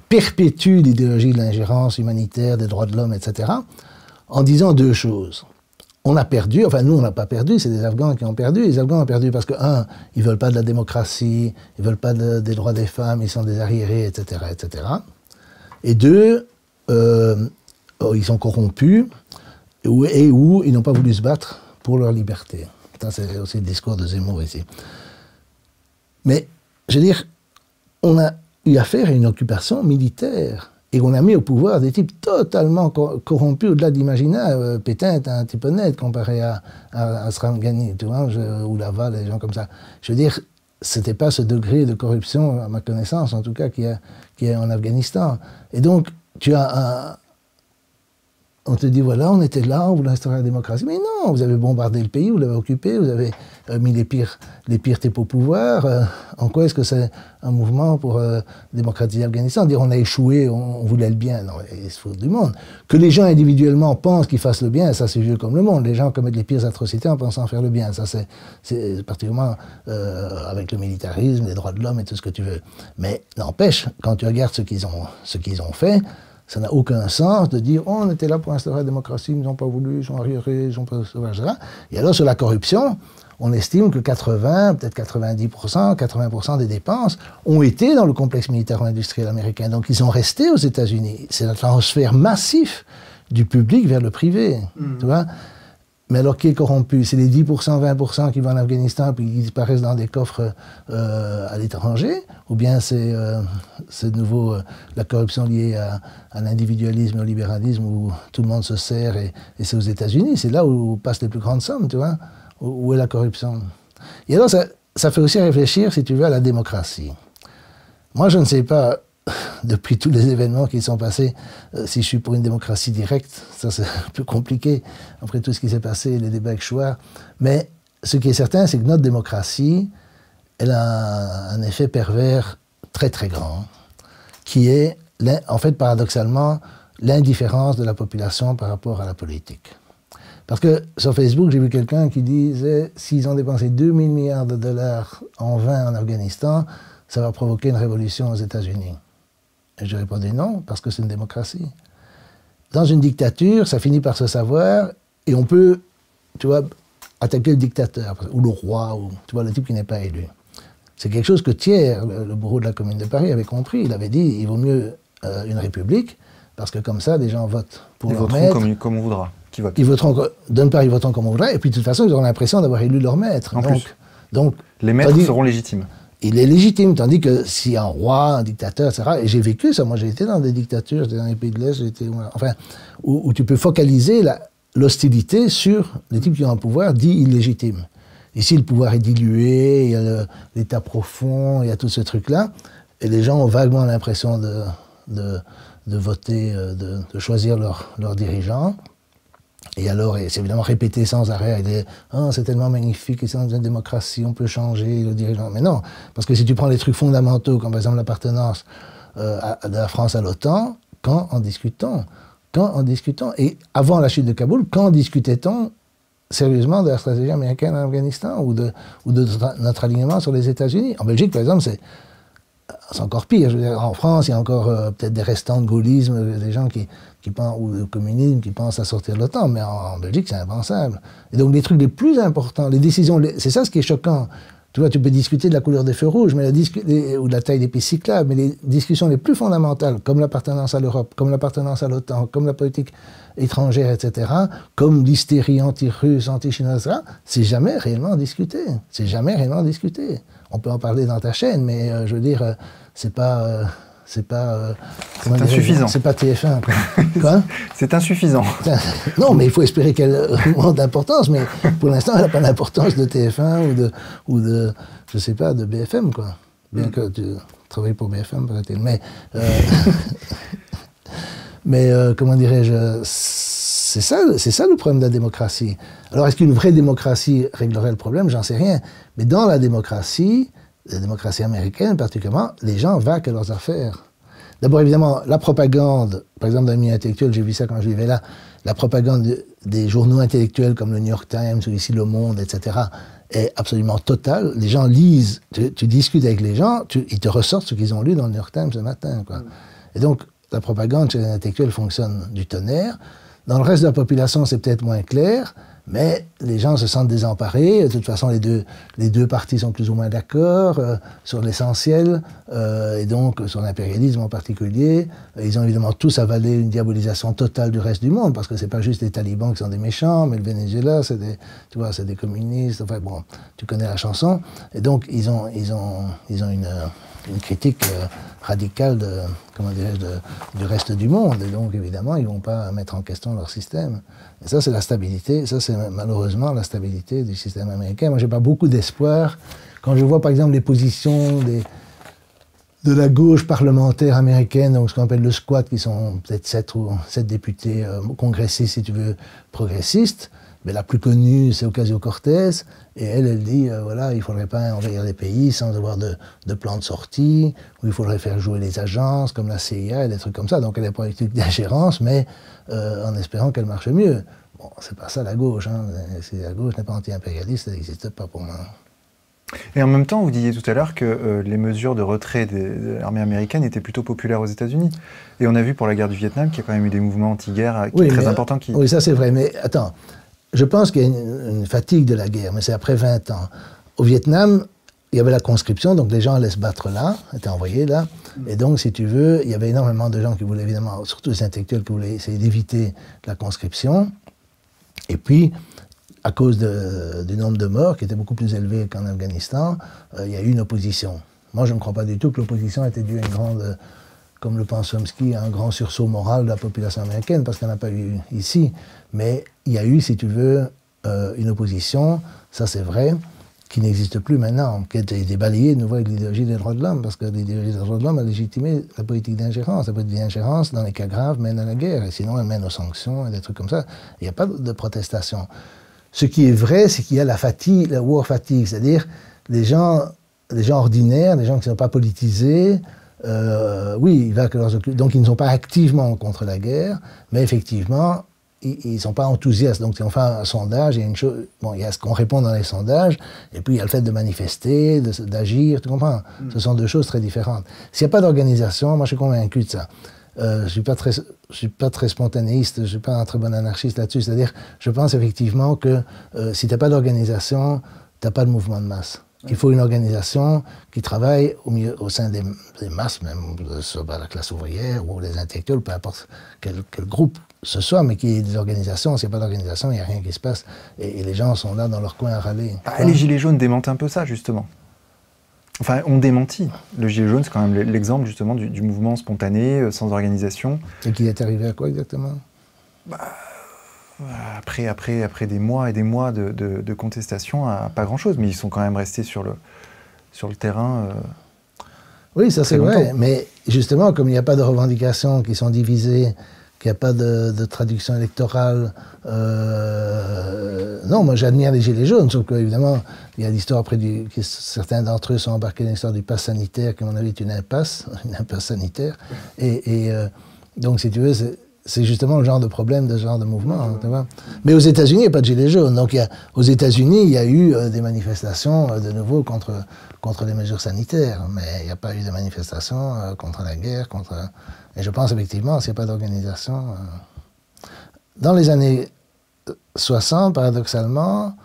perpétue l'idéologie de l'ingérence humanitaire, des droits de l'homme, etc., en disant deux choses. On a perdu, enfin nous on n'a pas perdu, c'est les Afghans qui ont perdu. Les Afghans ont perdu parce que, un, ils ne veulent pas de la démocratie, ils ne veulent pas des droits des femmes, ils sont des arriérés, etc., etc. Et deux, ils sont corrompus, et où ils n'ont pas voulu se battre pour leur liberté. Ça, c'est aussi le discours de Zemmour ici. Mais je veux dire, on a eu affaire à une occupation militaire et on a mis au pouvoir des types totalement corrompus au-delà de l'imaginaire. Pétain est un type honnête comparé à Ashraf Ghani, tu vois, ou Laval, des gens comme ça. Je veux dire, c'était pas ce degré de corruption, à ma connaissance en tout cas, qu'il y a en Afghanistan. Et donc, tu as on te dit, voilà, on était là, on voulait instaurer la démocratie. Mais non, vous avez bombardé le pays, vous l'avez occupé, vous avez mis les pires types au pouvoir. En quoi est-ce que c'est un mouvement pour démocratiser l'Afghanistan? Dire on a échoué, on voulait le bien. Non, il se fout du monde. Que les gens individuellement pensent qu'ils fassent le bien, ça c'est vieux comme le monde. Les gens commettent les pires atrocités en pensant faire le bien. Ça c'est particulièrement avec le militarisme, les droits de l'homme et tout ce que tu veux. Mais n'empêche, quand tu regardes ce qu'ils ont fait, ça n'a aucun sens de dire oh, on était là pour instaurer la démocratie, ils n'ont pas voulu, ils sont arriérés, ils sont pas... Et alors sur la corruption, on estime que 80, peut-être 90%, 80% des dépenses ont été dans le complexe militaro-industriel américain. Donc ils sont restés aux États-Unis. C'est un transfert massif du public vers le privé. Tu vois. Mais alors, qui est corrompu? C'est les 10%, 20% qui vont en Afghanistan puis qui disparaissent dans des coffres à l'étranger? Ou bien c'est de nouveau la corruption liée à l'individualisme, au libéralisme, où tout le monde se sert et c'est aux États-Unis? C'est là où passent les plus grandes sommes, tu vois? Où est la corruption? Et alors, ça fait aussi réfléchir, si tu veux, à la démocratie. Moi, je ne sais pas... Depuis tous les événements qui sont passés, si je suis pour une démocratie directe, ça c'est un peu compliqué, après tout ce qui s'est passé, les débats avec Chouard. Mais ce qui est certain, c'est que notre démocratie, elle a un effet pervers très très grand, qui est, en fait, paradoxalement, l'indifférence de la population par rapport à la politique. Parce que sur Facebook, j'ai vu quelqu'un qui disait, s'ils ont dépensé 2000 milliards de dollars en vain en Afghanistan, ça va provoquer une révolution aux États-Unis. Et je répondais non, parce que c'est une démocratie. Dans une dictature, ça finit par se savoir, et on peut, tu vois, attaquer le dictateur, ou le roi, ou tu vois, le type qui n'est pas élu. C'est quelque chose que Thiers, le bourreau de la Commune de Paris, avait compris. Il avait dit, il vaut mieux une république, parce que comme ça, les gens votent pour leur maître. Ils voteront comme on voudra. Qui vote. Ils voteront, d'une part, ils voteront comme on voudra, et puis de toute façon, ils auront l'impression d'avoir élu leur maître. Donc, les maîtres seront légitimes. Il est légitime, tandis que si un roi, un dictateur, etc., et j'ai vécu ça, moi j'ai été dans des dictatures, j'étais dans les pays de l'Est, enfin, où tu peux focaliser l'hostilité sur les types qui ont un pouvoir dit illégitime. Ici, le pouvoir est dilué, il y a l'état profond, il y a tout ce truc-là, et les gens ont vaguement l'impression de voter, de choisir leur dirigeant. Et alors, c'est évidemment répété sans arrêt, c'est tellement magnifique, et c'est dans une démocratie, on peut changer le dirigeant. Mais non, parce que si tu prends les trucs fondamentaux, comme par exemple l'appartenance de la France à l'OTAN, quand en discutons? Et avant la chute de Kaboul, quand discutait-on sérieusement de la stratégie américaine en Afghanistan ou de notre alignement sur les États-Unis? En Belgique, par exemple, c'est encore pire. Je veux dire, en France, il y a encore peut-être des restants de gaullisme, des gens qui pensent, ou de communisme qui pensent à sortir de l'OTAN, mais en Belgique, c'est impensable. Et donc, les trucs les plus importants, les décisions, c'est ça ce qui est choquant. Tu vois, tu peux discuter de la couleur des feux rouges, ou de la taille des pistes cyclables, mais les discussions les plus fondamentales, comme l'appartenance à l'Europe, comme l'appartenance à l'OTAN, comme la politique étrangère, etc., comme l'hystérie anti-russe, anti-chinoise, etc., c'est jamais réellement discuté. C'est jamais réellement discuté. On peut en parler dans ta chaîne, mais je veux dire, c'est insuffisant. C'est pas TF1. Quoi? C'est insuffisant. Non, mais il faut espérer qu'elle augmente d'importance, mais pour l'instant, elle n'a pas d'importance de TF1 ou de, je sais pas, de BFM, quoi. Bien que tu travailles pour BFM, paraît-il. Mais comment dirais-je, c'est ça le problème de la démocratie. Alors, est-ce qu'une vraie démocratie réglerait le problème? J'en sais rien. Mais dans la démocratie américaine particulièrement, les gens vaquent à leurs affaires. D'abord, évidemment, la propagande, par exemple dans les milieux intellectuels, j'ai vu ça quand je vivais là, la propagande des journaux intellectuels comme le New York Times ou ici Le Monde, etc., est absolument totale. Les gens lisent, tu discutes avec les gens, ils te ressortent ce qu'ils ont lu dans le New York Times ce matin, quoi. Et donc, la propagande chez les intellectuels fonctionne du tonnerre. Dans le reste de la population, c'est peut-être moins clair, mais les gens se sentent désemparés. De toute façon, les deux partis sont plus ou moins d'accord sur l'essentiel, et donc sur l'impérialisme en particulier. Ils ont évidemment tous avalé une diabolisation totale du reste du monde, parce que c'est pas juste les talibans qui sont des méchants, mais le Venezuela, c'est des communistes. Enfin bon, tu connais la chanson. Et donc ils ont une critique radicale du reste du monde. Et donc, évidemment, ils ne vont pas mettre en question leur système. Et ça, c'est la stabilité. Ça, c'est malheureusement la stabilité du système américain. Moi, je n'ai pas beaucoup d'espoir. Quand je vois, par exemple, les positions de la gauche parlementaire américaine, donc ce qu'on appelle le squat, qui sont peut-être 7 députés congressistes, si tu veux, progressistes, mais la plus connue, c'est Ocasio-Cortez, et elle dit, voilà, il ne faudrait pas envahir les pays sans avoir de plan de sortie, ou il faudrait faire jouer les agences, comme la CIA, et des trucs comme ça. Donc elle est politique d'ingérence, mais en espérant qu'elle marche mieux. Bon, c'est pas ça la gauche, hein. Si la gauche n'est pas anti-impérialiste, ça n'existe pas pour moi. Et en même temps, vous disiez tout à l'heure que les mesures de retrait de l'armée américaine étaient plutôt populaires aux États-Unis. Et on a vu pour la guerre du Vietnam qu'il y a quand même eu des mouvements anti-guerre très importants. Oui, ça c'est vrai, mais attends. Je pense qu'il y a une fatigue de la guerre, mais c'est après 20 ans. Au Vietnam, il y avait la conscription, donc les gens allaient se battre là, étaient envoyés là. Et donc, si tu veux, il y avait énormément de gens qui voulaient, évidemment, surtout les intellectuels, qui voulaient essayer d'éviter la conscription. Et puis, à cause du nombre de morts, qui était beaucoup plus élevé qu'en Afghanistan, il y a eu une opposition. Moi, je ne crois pas du tout que l'opposition était due à une grande, comme le pense Chomsky, à un grand sursaut moral de la population américaine, parce qu'il n'y en a pas eu ici. Mais il y a eu, si tu veux, une opposition, ça c'est vrai, qui n'existe plus maintenant, qui a été balayée de nouveau avec l'idéologie des droits de l'homme, parce que l'idéologie des droits de l'homme a légitimé la politique d'ingérence. La politique d'ingérence, dans les cas graves, mène à la guerre, et sinon elle mène aux sanctions et des trucs comme ça. Il n'y a pas de protestation. Ce qui est vrai, c'est qu'il y a la fatigue, la war fatigue, c'est-à-dire les gens ordinaires, les gens qui ne sont pas politisés, oui, donc ils ne sont pas activement contre la guerre, mais effectivement, ils ne sont pas enthousiastes. Donc si on fait un sondage, il y a une chose, bon, il y a ce qu'on répond dans les sondages, et puis il y a le fait de manifester, d'agir, tu comprends? Ce sont deux choses très différentes. S'il n'y a pas d'organisation, moi je suis convaincu de ça. je suis pas très spontanéiste, je suis pas un très bon anarchiste là-dessus. C'est-à-dire, je pense effectivement que si tu n'as pas d'organisation, tu n'as pas de mouvement de masse. Il faut une organisation qui travaille au sein des masses, même soit la classe ouvrière ou les intellectuels, peu importe quel groupe ce soit, mais qu'il y ait des organisations. S'il n'y a pas d'organisation, il n'y a rien qui se passe. Et les gens sont là dans leur coin à râler. Les Gilets jaunes démentent un peu ça, justement. Enfin, on démentit. Le Gilet jaune, c'est quand même l'exemple, justement, du mouvement spontané, sans organisation. Et qui est arrivé à quoi, exactement? Après des mois et des mois de contestation, à pas grand-chose. Mais ils sont quand même restés sur le terrain. Oui, ça c'est vrai. Mais justement, comme il n'y a pas de revendications qui sont divisées, qu'il n'y a pas de traduction électorale, non, moi j'admire les Gilets jaunes, sauf qu'évidemment, il y a l'histoire après que certains d'entre eux sont embarqués dans l'histoire du pass sanitaire, qui à mon avis est une impasse sanitaire. Donc, si tu veux, c'est justement le genre de problème de ce genre de mouvement. Tu vois. Mais aux États-Unis, il n'y a pas de Gilets jaunes. Donc, aux États-Unis, il y a eu des manifestations de nouveau contre les mesures sanitaires. Mais il n'y a pas eu de manifestations contre la guerre, Et je pense effectivement, s'il n'y a pas d'organisation. Dans les années 60, paradoxalement,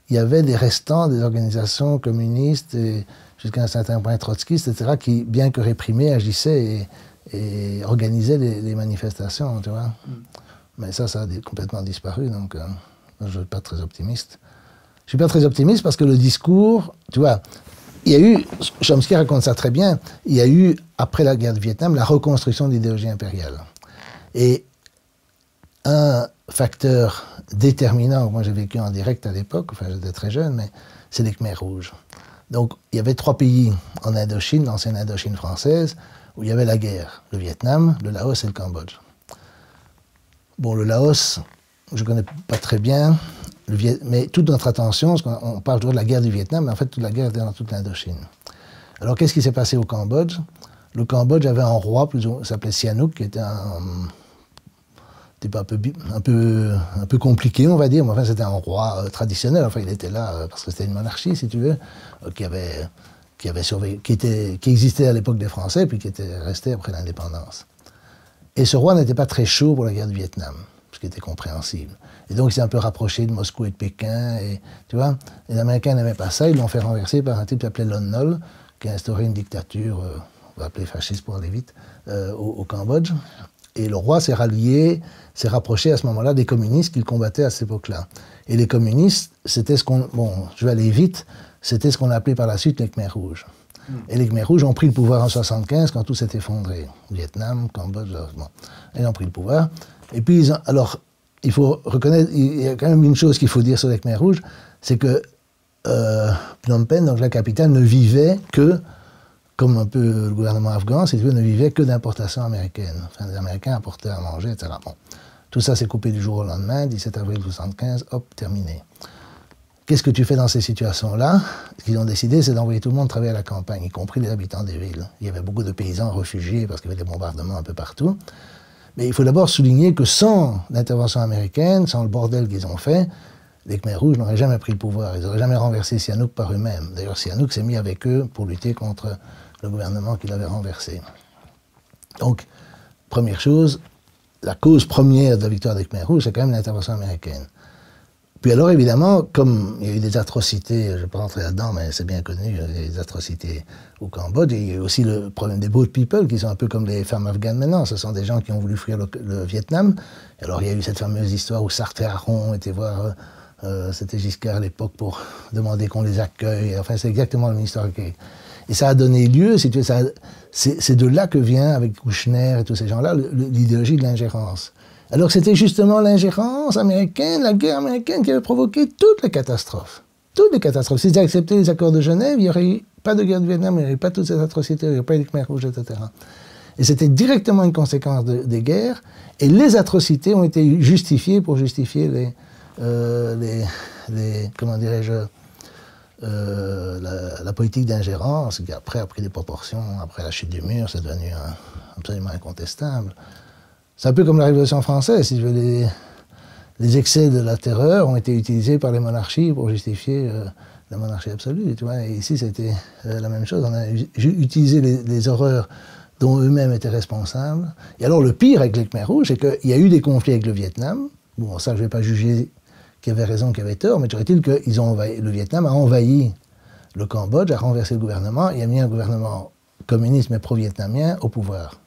il y avait des restants des organisations communistes, et jusqu'à un certain point trotskistes, etc., qui, bien que réprimés, agissaient et organisaient les manifestations, tu vois. Mais ça a complètement disparu, donc je ne suis pas très optimiste. Je ne suis pas très optimiste parce que le discours, tu vois, il y a eu, Chomsky raconte ça très bien, il y a eu, après la guerre du Vietnam, la reconstruction de l'idéologie impériale. Et un facteur déterminant, moi j'ai vécu en direct à l'époque, enfin j'étais très jeune, mais c'est les Khmers rouges. Donc il y avait 3 pays en Indochine, l'ancienne Indochine française, où il y avait la guerre, le Vietnam, le Laos et le Cambodge. Bon, le Laos, je ne connais pas très bien, mais toute notre attention, on parle toujours de la guerre du Vietnam, mais en fait toute la guerre était dans toute l'Indochine. Alors qu'est-ce qui s'est passé au Cambodge? Le Cambodge avait un roi, il s'appelait Sihanouk, qui était un peu compliqué, on va dire, mais enfin c'était un roi traditionnel, enfin il était là parce que c'était une monarchie, si tu veux, qui existait à l'époque des Français, puis qui était resté après l'indépendance. Et ce roi n'était pas très chaud pour la guerre du Vietnam, ce qui était compréhensible. Et donc il s'est un peu rapproché de Moscou et de Pékin, et tu vois, les Américains n'aimaient pas ça, ils l'ont fait renverser par un type qui s'appelait Lon Nol, qui a instauré une dictature, on va appeler fasciste pour aller vite, au Cambodge. Et le roi s'est rapproché à ce moment-là des communistes qu'il combattait à cette époque-là. Et les communistes, c'était je vais aller vite, c'était ce qu'on a appelé par la suite les Khmers rouges. Et les Khmers rouges ont pris le pouvoir en 1975 quand tout s'est effondré. Vietnam, Cambodge, ils ont pris le pouvoir. Et puis, alors, il faut reconnaître, il y a quand même une chose qu'il faut dire sur les Khmers rouges, c'est que Phnom Penh, donc la capitale, ne vivait que, comme un peu le gouvernement afghan, si tu veux, ne vivait que d'importations américaines. Enfin, les Américains apportaient à manger, etc. Bon. Tout ça s'est coupé du jour au lendemain, 17 avril 1975, hop, terminé. Qu'est-ce que tu fais dans ces situations-là? Ce qu'ils ont décidé, c'est d'envoyer tout le monde travailler à la campagne, y compris les habitants des villes. Il y avait beaucoup de paysans réfugiés parce qu'il y avait des bombardements un peu partout. Mais il faut d'abord souligner que sans l'intervention américaine, sans le bordel qu'ils ont fait, les Khmers rouges n'auraient jamais pris le pouvoir. Ils n'auraient jamais renversé Sihanouk par eux-mêmes. D'ailleurs, Sihanouk s'est mis avec eux pour lutter contre le gouvernement qu'il avait renversé. Donc, première chose, la cause première de la victoire des Khmers rouges, c'est quand même l'intervention américaine. Puis alors, évidemment, comme il y a eu des atrocités, je ne vais pas rentrer là-dedans, mais c'est bien connu, il y a eu des atrocités au Cambodge, et il y a eu aussi le problème des boat people, qui sont un peu comme les femmes afghanes maintenant. Ce sont des gens qui ont voulu fuir le Vietnam. Et alors, il y a eu cette fameuse histoire où Sartre et Aron étaient voir, c'était Giscard à l'époque, pour demander qu'on les accueille. Enfin, c'est exactement la même histoire. Et ça a donné lieu, si tu veux, c'est de là que vient, avec Kouchner et tous ces gens-là, l'idéologie de l'ingérence. Alors c'était justement l'ingérence américaine, la guerre américaine qui avait provoqué toutes les catastrophes. Toutes les catastrophes. S'ils avaient accepté les accords de Genève, il n'y aurait eu pas de guerre du Vietnam, il n'y aurait pas toutes ces atrocités, il n'y aurait pas eu les Khmers rouges, etc. Et c'était directement une conséquence des guerres, et les atrocités ont été justifiées pour justifier comment dirais-je, la politique d'ingérence, qui après a pris des proportions, après la chute du mur, c'est devenu absolument incontestable. C'est un peu comme la Révolution française, si tu veux, les excès de la terreur ont été utilisés par les monarchies pour justifier la monarchie absolue, tu vois. Et ici, c'était la même chose. On a utilisé les horreurs dont eux-mêmes étaient responsables. Et alors le pire avec les Khmers rouges, c'est qu'il y a eu des conflits avec le Vietnam. Bon, ça, je ne vais pas juger qui avait raison, qui avait tort, mais toujours est-il que le Vietnam a envahi le Cambodge, a renversé le gouvernement et a mis un gouvernement communiste mais pro-vietnamien au pouvoir.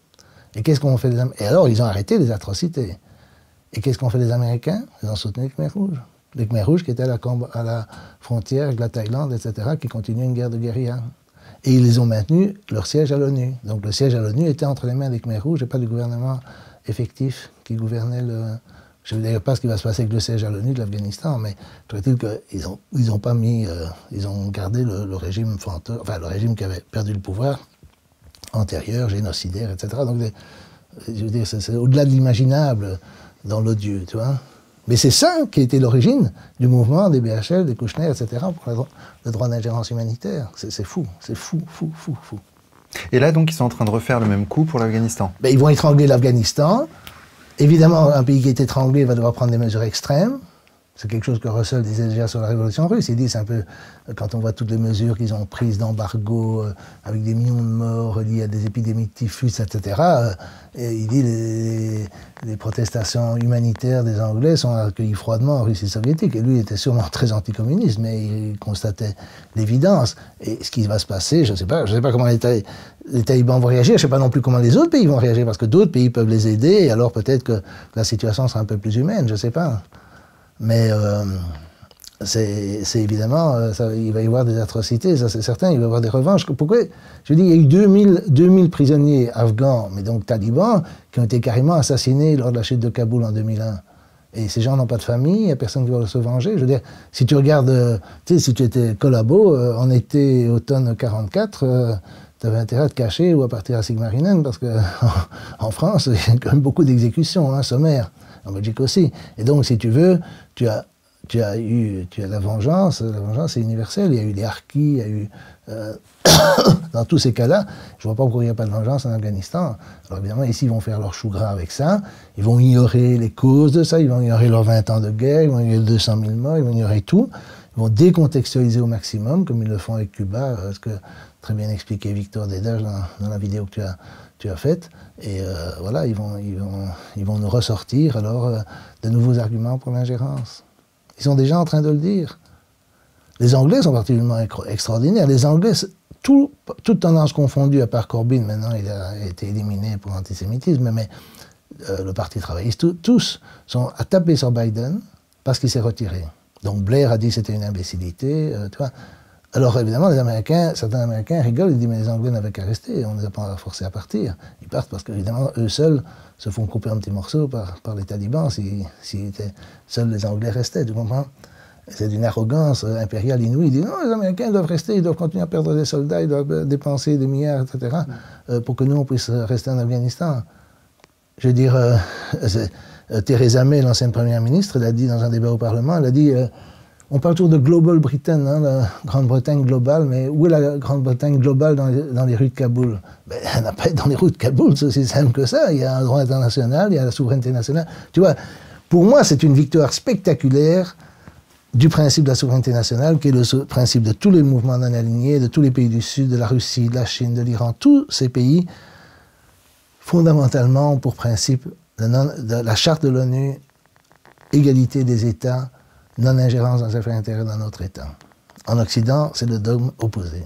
Et qu'est-ce qu'on fait Et alors, ils ont arrêté les atrocités. Et qu'est-ce qu'ont fait les Américains? Ils ont soutenu les Khmers rouges. Les Khmers rouges qui étaient à la frontière avec la Thaïlande, etc., qui continuaient une guerre de guérilla. Et ils les ont maintenus leur siège à l'ONU. Donc le siège à l'ONU était entre les mains des Khmers rouges et pas du gouvernement effectif qui gouvernait le... Je ne veux d'ailleurs pas ce qui va se passer avec le siège à l'ONU de l'Afghanistan, mais trouve-t-il qu'ils ont pas mis... ils ont gardé le régime fantôme, enfin le régime qui avait perdu le pouvoir, antérieur, génocidaire, etc. Donc je veux dire, c'est au-delà de l'imaginable dans l'odieux, tu vois. Mais c'est ça qui a été l'origine du mouvement des BHL, des Kouchner, etc., pour le droit d'ingérence humanitaire. C'est fou, c'est fou, fou, fou, fou. Et là, donc, ils sont en train de refaire le même coup pour l'Afghanistan. Ben, ils vont étrangler l'Afghanistan. Évidemment, un pays qui est étranglé va devoir prendre des mesures extrêmes. C'est quelque chose que Russell disait déjà sur la révolution russe. Il dit, c'est un peu, quand on voit toutes les mesures qu'ils ont prises d'embargo, avec des millions de morts liés à des épidémies de typhus, etc., et il dit les protestations humanitaires des Anglais sont accueillies froidement en Russie soviétique. Et lui était sûrement très anticommuniste, mais il constatait l'évidence. Et ce qui va se passer, je ne sais pas comment les talibans vont réagir, je ne sais pas non plus comment les autres pays vont réagir, parce que d'autres pays peuvent les aider, et alors peut-être que la situation sera un peu plus humaine, je ne sais pas. Mais c'est évidemment, il va y avoir des atrocités, ça c'est certain, il va y avoir des revanches. Pourquoi? Je dis, il y a eu 2000 prisonniers afghans, mais donc talibans, qui ont été carrément assassinés lors de la chute de Kaboul en 2001. Et ces gens n'ont pas de famille, il n'y a personne qui va se venger. Je veux dire, si tu regardes, tu sais, si tu étais collabo, en été, automne 44, tu avais intérêt à te cacher ou à partir à Sigmarinen, parce qu'en France, il y a quand même beaucoup d'exécutions, hein, sommaires. En Belgique aussi. Et donc, si tu veux, tu as la vengeance est universelle. Il y a eu les harkis, il y a eu... dans tous ces cas-là, je ne vois pas pourquoi il n'y a pas de vengeance en Afghanistan. Alors évidemment, ici, ils vont faire leur chou gras avec ça. Ils vont ignorer les causes de ça, ils vont ignorer leurs 20 ans de guerre, ils vont ignorer 200 000 morts, ils vont ignorer tout. Ils vont décontextualiser au maximum, comme ils le font avec Cuba, ce que très bien expliqué Victor Dédage dans la vidéo que tu as faite. Et voilà, ils vont nous ressortir alors de nouveaux arguments pour l'ingérence. Ils sont déjà en train de le dire. Les Anglais sont particulièrement extraordinaires. Les Anglais, toute tendance confondue, à part Corbyn, maintenant il a été éliminé pour l'antisémitisme, mais le Parti travailliste, tous sont à taper sur Biden parce qu'il s'est retiré. Donc Blair a dit que c'était une imbécilité, tu vois. Alors évidemment, certains Américains rigolent, ils disent mais les Anglais n'avaient qu'à rester, on ne les a pas forcés à partir. Ils partent parce qu'évidemment, eux seuls se font couper en petits morceaux par les talibans si seuls les Anglais restaient, tu comprends? C'est d'une arrogance impériale inouïe. Ils disent non, les Américains doivent rester, ils doivent continuer à perdre des soldats, ils doivent dépenser des milliards, etc., pour que nous, on puisse rester en Afghanistan. Je veux dire, Theresa May, l'ancienne première ministre, elle a dit dans un débat au Parlement, elle a dit on parle toujours de Global Britain, hein, la Grande-Bretagne globale, mais où est la Grande-Bretagne globale dans les rues de Kaboul? Ben, elle n'a pas été dans les rues de Kaboul, c'est aussi simple que ça. Il y a un droit international, il y a la souveraineté nationale. Tu vois, pour moi, c'est une victoire spectaculaire du principe de la souveraineté nationale, qui est le principe de tous les mouvements non alignés, de tous les pays du Sud, de la Russie, de la Chine, de l'Iran. Tous ces pays, fondamentalement, ont pour principe de la charte de l'ONU, égalité des États, non-ingérence dans les affaires intérieures d'un autre État. En Occident, c'est le dogme opposé.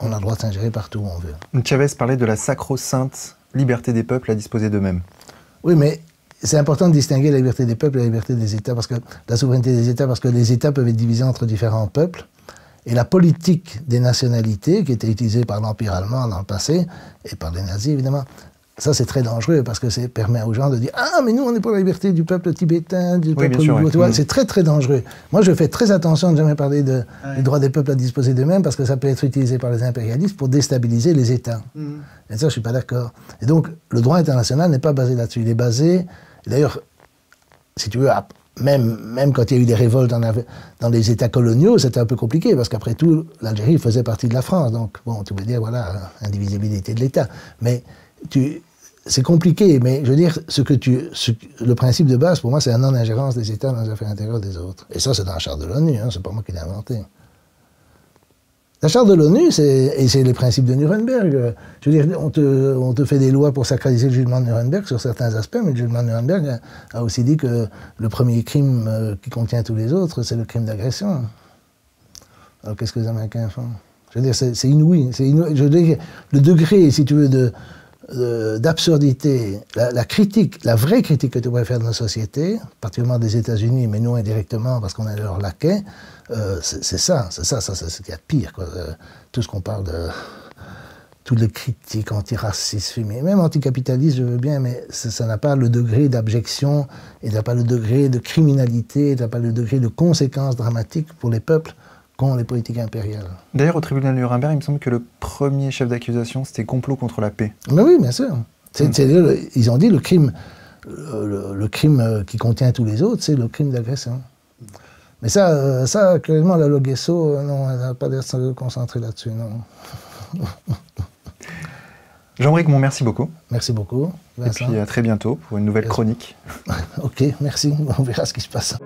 On a le droit de s'ingérer partout où on veut. Chavez parlait de la sacro-sainte liberté des peuples à disposer d'eux-mêmes. Oui, mais c'est important de distinguer la liberté des peuples et la liberté des États, parce que la souveraineté des États, parce que les États peuvent être divisés entre différents peuples. Et la politique des nationalités, qui était utilisée par l'Empire allemand dans le passé, et par les nazis évidemment, ça, c'est très dangereux parce que ça permet aux gens de dire « Ah, mais nous, on est pour la liberté du peuple tibétain, du peuple ouïghour. Oui. » C'est très, très dangereux. Moi, je fais très attention de ne jamais parler des droits des peuples à disposer d'eux-mêmes parce que ça peut être utilisé par les impérialistes pour déstabiliser les États. Et ça, je ne suis pas d'accord. Et donc, le droit international n'est pas basé là-dessus. Il est basé... D'ailleurs, si tu veux, même quand il y a eu des révoltes dans les États coloniaux, c'était un peu compliqué parce qu'après tout, l'Algérie faisait partie de la France. Donc, bon, tu peux dire, voilà, indivisibilité de l'État. Mais... c'est compliqué, mais je veux dire, le principe de base, pour moi, c'est la non-ingérence des États dans les affaires intérieures des autres. Et ça, c'est dans la charte de l'ONU, hein, c'est pas moi qui l'ai inventé. La charte de l'ONU, et c'est les principes de Nuremberg. Je veux dire, on te fait des lois pour sacraliser le jugement de Nuremberg sur certains aspects, mais le jugement de Nuremberg a aussi dit que le premier crime qui contient tous les autres, c'est le crime d'agression. Alors qu'est-ce que les Américains font? Je veux dire, c'est inouï. Je veux dire, le degré, si tu veux, d'absurdité, la critique, la vraie critique que tu pourrais faire de nos sociétés, particulièrement des États-Unis, mais nous indirectement parce qu'on est leur laquais, c'est ça, c'est ce qu'il y a de pire, quoi. Tout ce qu'on parle de... Toutes les critiques antiracistes, même anticapitalistes, je veux bien, mais ça n'a pas le degré d'abjection, et n'a pas le degré de criminalité, n'a pas le degré de conséquences dramatiques pour les peuples qu'ont les politiques impériales. D'ailleurs, au tribunal de Nuremberg, il me semble que le premier chef d'accusation, c'était complot contre la paix. Mais oui, bien sûr. Ils ont dit le crime qui contient tous les autres, c'est le crime d'agression. Mais ça, actuellement, la loi Guesso, non, elle n'a pas l'air de se concentrer là-dessus, non. Jean-Brique Mon, merci beaucoup. Merci beaucoup, Vincent. Et puis à très bientôt pour une nouvelle chronique. Ok, merci. On verra ce qui se passe.